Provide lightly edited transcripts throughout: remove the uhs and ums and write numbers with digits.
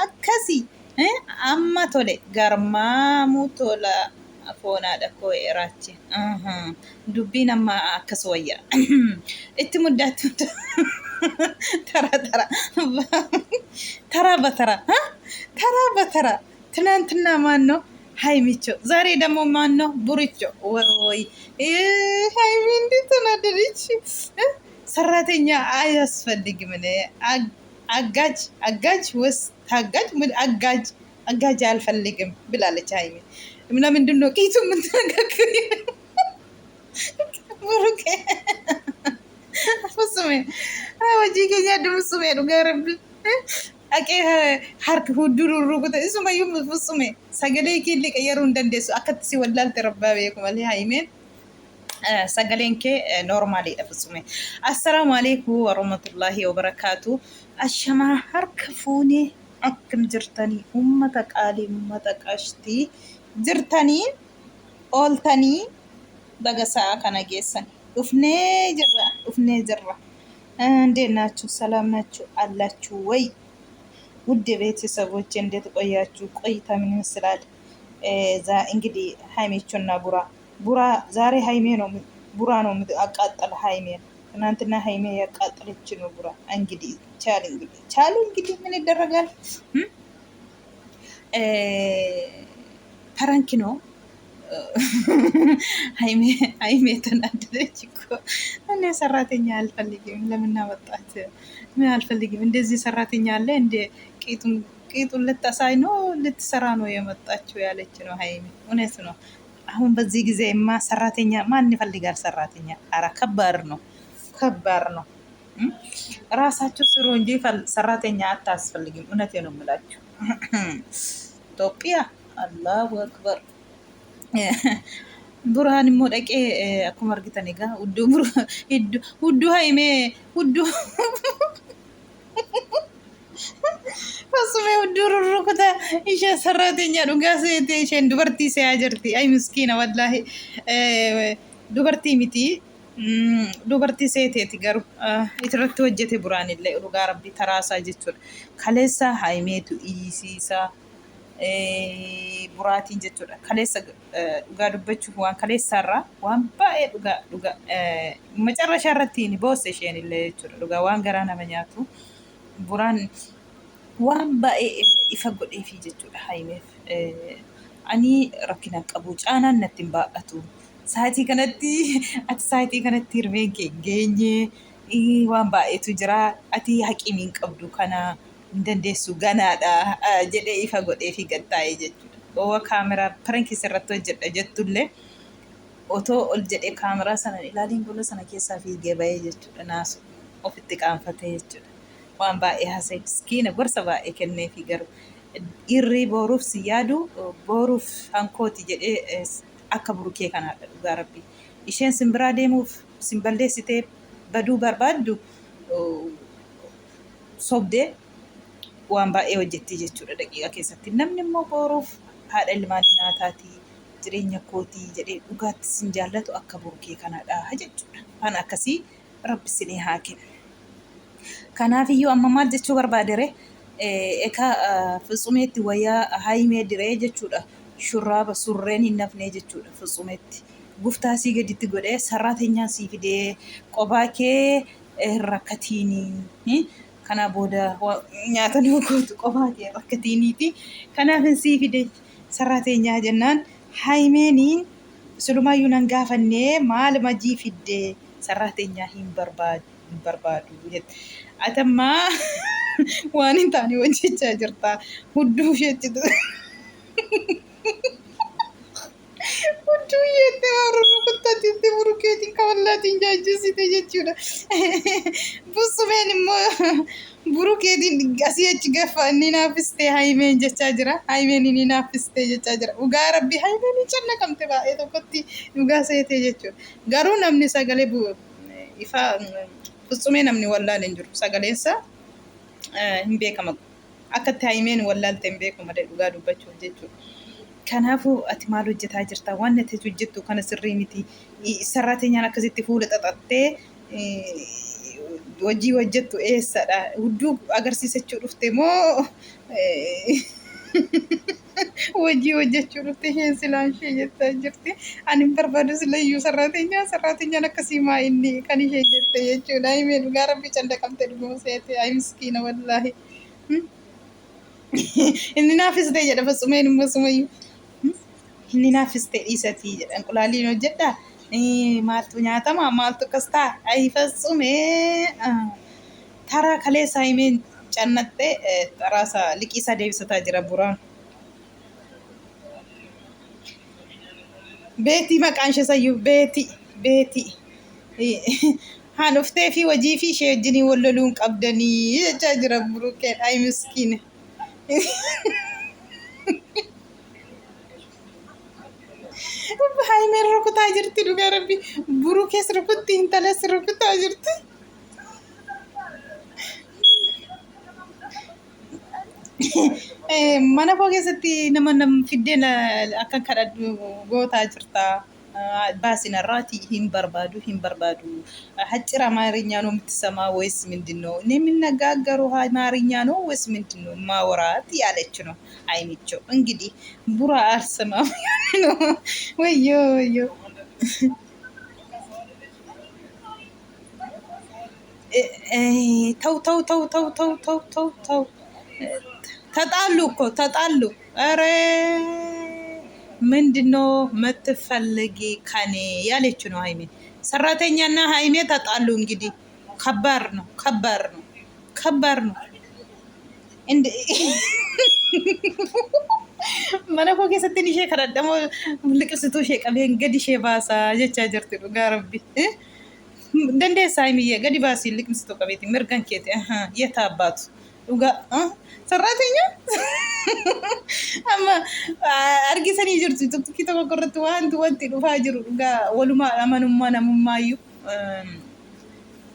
akkasi amma tole garmaamu tola fonaadha koo erachi dubbiin amma akkas wayya itti muddaatu ተራ በተራ ትናንትና ማን ነው ሃይሚቾ ዛሬ ደግሞ ማን ነው ቡርቾ ወይ ሃይሚ እንዴት ተናደደች ሰራተኛ አያስፈልግም አጋጅ ወስ ታጋጅ አጋጅ አልፈልግም ብላለች ሃይሚ ምንድን ነው ቂቱ ምን ተነጋገረ ብሩኬ ፍጹሜ ወጂ ከኛ ድምጽሜ ነው ጋርብ አቄ harka hudduru kuta isuma yum fusume sagale kille qayaru ndandesu akatti wallal tarabba beekum ali haymen sagalen ke normali da fusume assalamu alaykum wa rahmatullahi wa barakatuh ashama harka funi akam jirtani ummata qali ummata qashti jirtani oltani daga saa kana geessan ufne jirra እንዴት ናችሁ ሰላም ናችሁ አላችሁ ወይ ውድ ቤተሰቦች እንዴት ቆያችሁ? ቆይታ ምን ይመስላል? እንግዲህ ሃይሜቾና ቡራ ዛሬ ሃይሜ ነው ቡራ ነው አቃጠለ ሃይሜ ትናንትና ሃይሜ ያቃጠለች ነው ቡራ እንግዲህ ቻሉ እንግዲህ ምን ይደረጋል? ፕራንክ ነው ሃይሜ ተናደደች እኮ እኔ ሰራተኛ አልፈልግም ለምን አመጣት ምን አልፈልግም እንደዚህ ሰራተኛ አለ እንደ ቂጡን ልታሳይ ነው ልትሰራ ነው የመጣችው ያለች ነው ሃይሚ እውነት ነው አሁን በዚህ ጊዜማ ሰራተኛ ማን ይፈልጋል ሰራተኛ አራ ከባድ ነው ራሳችሁ ስሩ እንጂ ሰራተኛ አታስፈልግም እውነቴ ነው የምላችሁ ኢትዮጵያ አላሁ አክበር ቡርሃን ሞደቄ አኩማ አርጊተን ጋ ውዱ ሃይሜ ውዱ ፈሱሜ ውዱ ሩሩኩታ ኢሸ ሰራተኛ ዱጋ ሴቴ ኢሸን ዱበርቲ ሲያ ጅርቲ አይ ምስኪና ወላሂ ዱበርቲ ሚቲ ዱበርቲ ሴቴቲ ገሩ ኢትረቲ ወጀቴ ቡርሃን ኢለ ዱጋ ረቢ ተራሳ ጀቹን ከሌሳ ሃይሜቱ ኢሲሳ buraatiin jechuudha kaleessa dhugaa dubbachuuf waan kaleessarraa waan baay'ee dhugaa macarrashaa irratti ni boosse isheen illee jechuudha dhugaa waan garaa nama nyaatu buraan waan baay'ee ifa godheefi jechuudha haimeef ani rakkina qabu caanaan natti hin baa'atu saatii kanatti ati saatii kanatti hirmeen kee geenye waan baay'eetu jira ati haqimiin qabdu kana dandeessu ganaadha jedhee ifa godhee fi gattaa'ee jechuudha. Owa kaameraa prankiis irratti hojjedha jettullee otoo ol jedhee kaameraa sana ilaaliin gola sana keessaa fiigee bahee jechuudha naasu ofitti qaanfatee jechuudha. Waan baay'ee haasa'e miskiina gorsa baay'ee kennee fi garuu irrii booruuf si yaadu booruuf hankooti jedhee akka burukee kanaadha dhugaa rabbi. Isheen simbiraa deemuuf simballeessitee baduu barbaaddu sobdee waan baay'ee hojjetti jechuudha daqiiqa keessatti namni immoo booruuf haadha ilmaanii naataatii jireenya kootii jedhee dhugaatti sin jaallatu akka burukee kanaadha jechuudha waan akkasii rabbi sinii haa kennu kanaaf iyyuu amma maal jechuu barbaadere ekaa ፍጹሜtti wayyaa haayimee diree jechuudha shurraaba surreen hin nafnee jechuudha ፍጹሜtti guftaasii gaditti godhee sarraateenyaa sii fidee qophaa kee rakkatiinii kana booda nyaata nu gootu qophaa kee rakkatiiniiti kanaaf sii fide sarraateenyaa jennaan haayimeeniin sulumayyuu nan gaafannee maal majii fidde sarraateenyaa hin barbaadu jette atammaa waan hin taane hojjechaa jirta hudduu isheetti hudduu isheetti warra kuttaatti burukeetiin kawallaatiin jaajjisite jechuudha bussumeen immoo burukeetiin asii achi gaffa inni naafistee haayimeen jechaa jira haayimeen inni naafistee jechaa jira dhugaa rabbi haayimeen canna kamte baay'ee tokkotti dhugaa seetee jechuudha garuu namni sagalee ifa bussumee namni wallaal hin jiru sagaleensa hin beekama akkatti haayimeen wallaalte hin beekama dhugaa dubbachuuf jechuudha kanaafuu ati maal hojjetaa jirta waan ati hojjettu kana sirrii miti sarraateenyaan akkasitti fuula xaxattee hojii hojjettu eessadha? Hudduu agarsiisachuu dhufte moo hojii hojjechuu dhufte? Isheen silaan ishee jettaa jirti. Ani hin barbaadu silayyuu sarraateenyaan akkasii maa inni kan ishee jette jechuudha. Himee dhugaa rabbi callaqamte dhuguma seete. Ay miskiina wallaahi. Inni naafiste jedha fassumeen immoo sumayyuu. Inni naafiste dhiisatii jedha. Enqulaaliin hojjedhaa. Maaltu nyaatama? Maaltu akkas ta'a? Ay fassumee. Taraa kaleessa himeen cannattee xaraasa liqiisaa deebisataa jira buraan. Beetii maqaan ishee sayyuu beetii. Haan dhuftee fi hojii fi ishee wajjin wal loluun qabdanii jechaa jira Burukeen. Ay miskiina. Haimeen rukutaa jirti dhugaa rabbi. Burukees rukutti intalas rukutaa jirti. Mana koo keessatti nama fiddeen akka kadhadhu gootaa jirta. Baasinarraati hin barbaadu. Haccira አማርኛ ነው የምትሰማው ወይስ ምንድን ነው? እኔ የምነጋገረው አማርኛ ነው ወይስ ምንድን ነው ማውራት ያለች ነው አይሚቸው። እንግዲህ ቡራ አልሰማም ነው። ወዮ ተው ተጣሉ። ኧረ ምንድነው የምትፈልጊ ከኔ ያለች ነው ሃይሜ። ሰራተኛና ሃይሜ ተጣሉ። እንግዲህ ከባድ ነው። እንደ mana koo keessatti ishee kadhadhamoo liqimsituu ishee qabeen gadi ishee baasaa jechaa jirti dhugaa rabbi. Dandeessaa himiyyee gadi baasii liqimsituu qabeeti mirgan keeti yetaa abbaatu dhugaa sarraatenya amma argisanii jirtu tokki tokko irratti wanti dhufaa jiru dhugaa walumaa amanummaa namummaayyuu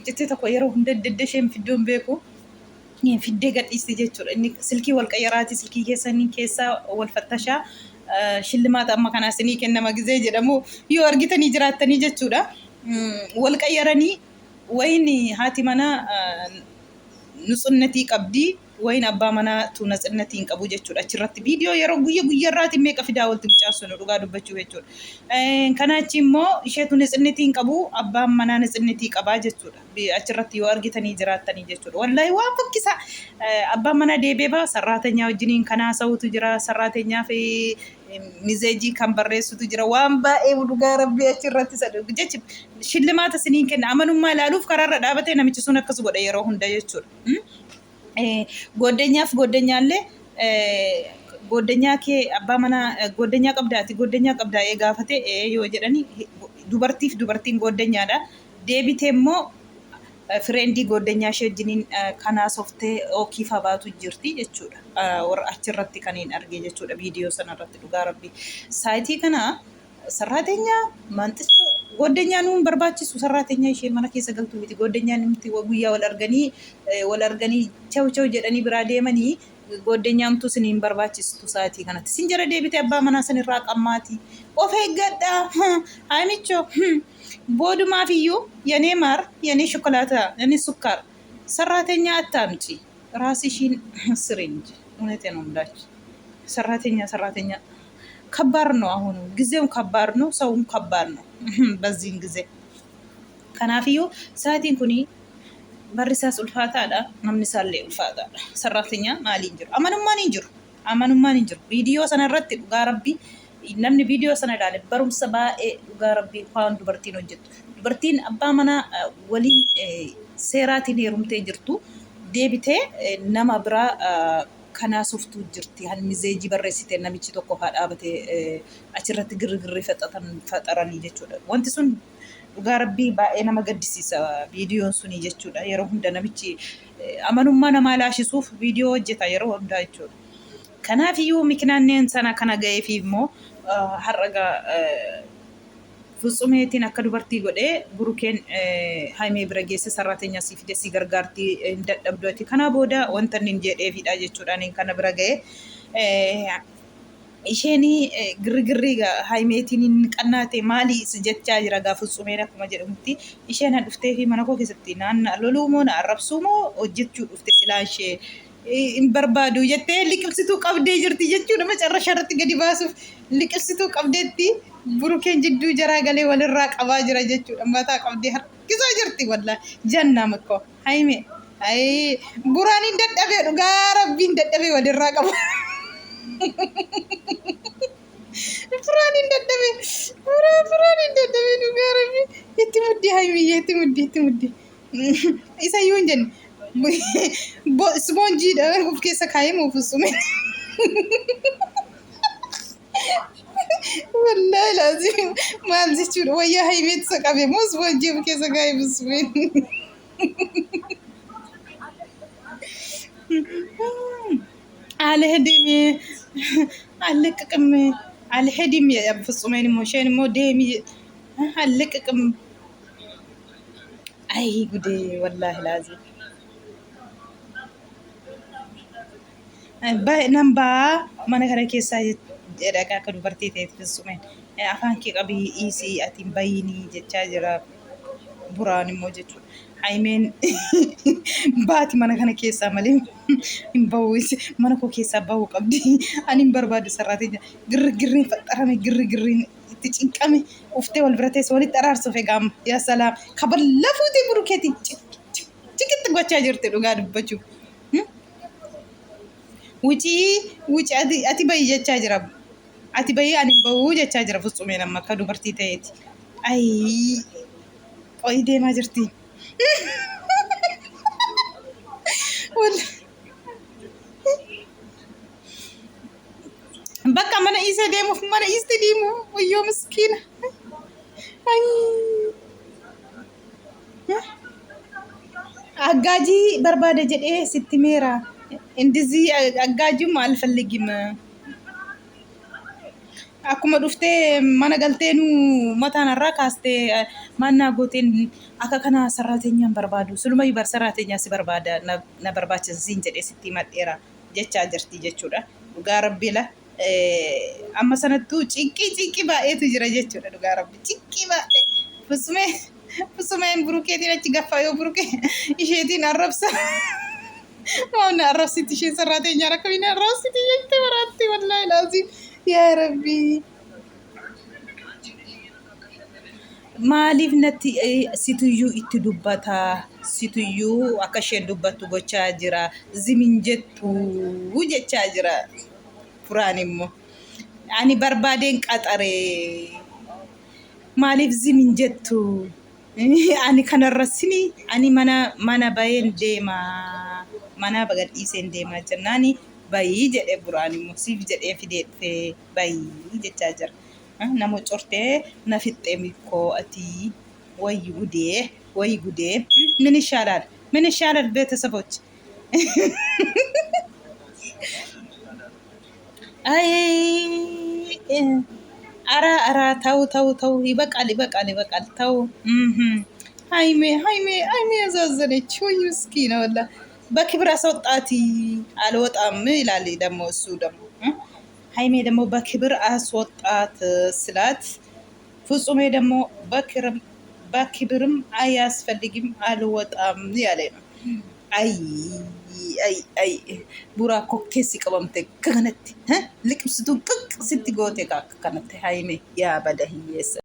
jettee tokko yeroo hunda dedde isheen fiddoon beeku. Fiddee gadhiiste jechuudha. Inni silkii wal qayyaraati. Silkii keessaa wal fattashaa shillimaata amma kanaa isinii kennama gizee jedhamu yoo argitanii jiraattanii jechuudha. Wal qayyaranii wayini haati manaa nutsunnatii qabdii wayin abbaa manaa tu nutsunnatii hin qabu jechuudha. Achirratti viidiyoo yeroo guyyaarraati meeqa fidaa walitti mucaasunu dhugaa dubbachuu jechuudha. Kanaachi immoo isheetu nutsunnatii hin qabu abbaan manaa nutsunnatii qabaa jechuudha. Achirratti yoo argitanii jiraattanii jechuudha. Wallaahi waan fokkisa abbaan manaa deebi'ee sarraatenyaa wajjiniin kanaa sa'utu jira. Sarraatenyaa fi mizeejii kan barreessutu jira. Waan baay'ee dhugaa rabbii achirratti jechuudha. Shillimaata isiniin kenna amanummaa ilaaluuf karaarra dhaabatee namichi sun akkas godha yeroo hunda jechuudha. Goddenyaallee goddenyaa kee abbaa manaa goddenyaa qabdaati goddenyaa qabdaa gaafatee yoo jedhani dubartiif dubartiin goddenyaadha. Deebitee immoo fireendii goddenyaa ishee wajjiniin kanaa softee ookii fabaatu jirti jechuudha. Warra achirratti kan hin argee jechuudha viidiyoo sanarratti dhugaa rabbii. Saayitii kana sarraatenyaa manxichoo goddenyaa nuun barbaachisu sarraatenyaa ishee mana keessa galtuu miti. Goddenyaa nimti guyyaa wal arganii chaw jedhanii biraa deemanii goddenyaamtu siniin barbaachistu saayitii kanatti. Sin jala deebite abbaa manaa sanirraa qammaati. Of eeggadhaa haamichoo boodumaafiyyuu የኔ ማር የኔ ሾኮላታ የኔ ሱካር ሰራተኛ አታምጪ ራስሽን ስሪ እንጂ። እውነቴን ነው የምላችሁ ሰራተኛ ከባድ ነው። አሁን ጊዜው ከባድ ነው። ሰውም ከባድ ነው በዚህን ጊዜ ከናፊዮ ሳቲን ኩኒ በሪሳስ ኡልፋታዳ namnisallee ulfaataadha. ሰራተኛ maaliin jiru amanumaan hin jiru. Viidiyoo sanarratti dhugaa rabbii namni viidiyoo sana ilaale barumsa baay'ee dhugaa rabbii waan dubartiin hojjettu. Dubartiin abbaa manaa waliin seeraatiin heerumtee jirtu deebitee nama biraa kanaa softuu jirti. Mizeejii barreessitee namichi tokko faa dhaabatee achirratti girgirrii faxaranii jechuudha. Wanti sun dhugaa rabbii baay'ee nama gaddisiisa viidiyoon suni jechuudha. Yeroo hunda namichi amanummaa namaa laashisuuf viidiyoo hojjeta yeroo hundaa jechuudha. Kanaafiyyuu mikinaanneen sana kana ga'eefi immoo har'a ፍጹሜቲን akka dubartii godhee Burukeen haimee bira geesse sarraateenyaa siif desii gargaartii hin dadhabdooti. Kana booda wanta inni jedheefidha jechuudha. Kana bira ga'ee isheenii girgirrii haayimeetiin qannaate maali jechaa jira gaafa Futsumeen akkuma jedhamutti isheen dhuftee fi mana koo keessatti naannaa loluu moo na arrabsuu moo hojjechuu dhufte silaa ishee hin barbaadu jettee liqimsituu qabdee jirti jechuudha macarrashaa irratti gadi baasuuf liqimsituu qabdeetti burukeen jidduu jaraa galee walirraa qabaa jira jechuudha mataa qabdee harkisaa jirti wallaa jannaa makkoo haayime buraan hin dadhabee dhugaa rabbiin dadhabee walirraa qaba. Furaan hin dadhabe dhugaa rabbi itti muddii haayimiyyee itti muddii isayyuu hin jenne ispoonjiidha of keessa kaayee moo Futsumeen wallaahi laazim maal jechuudha wayyaa haayimeetti isa qabe moo ispoonjii of keessa kaayee Futsumeen አልሄድም አልለቅቅም አልሄድም ፍጹሜን ሞሸን ሞዴም አልለቅቅም አይ ጉዴ ወላሂ ላዚም ነምባ mana kana keessa jedhagaa akka dubartii ta'eef Futsumeen afaan kee qabii dhiisii atiin bayinii jechaa jira buraan immoo jechuudha. Haayimeen baati mana kana keessaa malee hin bahu mana koo keessaa bahuu qabdi ani hin barbaadu sarraatiin girgirriin faxarame girgirriin itti cinqame uftee wal bira teessee walitti araarsuuf egaama yaa salaam kaballaa fuutee burukeetiin ciqitti gochaa jirti dhugaa dubbachuuf. Wuci ati bayi jechaa jira ati bayi ani hin bahuu jechaa jira Futsumeen amma akka dubartii ta'eeti. Ay qoyi deemaa jirti. Bakka mana isa deemuuf mana isti deemu wayyoo miskiina. Aggaajii barbaada jedhee sitti meera. Indizii aggaajuma alፈልግም akkuma dhuftee mana galteenu mataan irraa kaastee maannaa gooteen akka kana sarraateenyaan barbaadu sulumay bar sarraateenyaa si barbaada na barbaachisa siin jedhee sitti madheera jechaa jirti jechuudha dhugaa rabbiila amma sanattuu cinqii baay'eetu jira jechuudha dhugaa rabbi cinqii baay'ee Futsumeen burukeetiin achi gaffaa yoo burukee isheetiin arrabsa waan arrabsiti isheen sarraateenyaa rakkabiin arrabsiti jettee waraatti wallaahi laazim yaa rabbi maaliif natti situyyuu itti dubbata situyyuu akka isheen dubbattu gochaa jira zimin jettu jechaa jira furaan immoo ani barbaadeen qaxaree maaliif zimin jettu ani kanarrasini ani mana bayeen deema mana bagadhiiseen deema jennaani bayii jedhee buraan immoo siif jedhee fidee bayii jechaa jira. Namo cortee na fixxee mikoo ati way gudee ምን ይሻላል ቤተሰቦች አይ አራ ተው ይበቃል ተው ሃይሜ ያዛዘነች ወይ ምስኪና ወላ በክብር አስወጣት አልወጣም ይላል ደግሞ እሱ ደግሞ ሃይሜ ደግሞ በክብር አስወጣት ስላት ፍጹሜ ደግሞ በክብርም አያስፈልግም አልወጣም ያለ ነው። አይ ቡራ ኮኬ ሲቀበምተ ከነቲ ልቅምስቱን ቅቅ ስትጎቴ ካከነተ ሃይሜ ያ በደህየሰ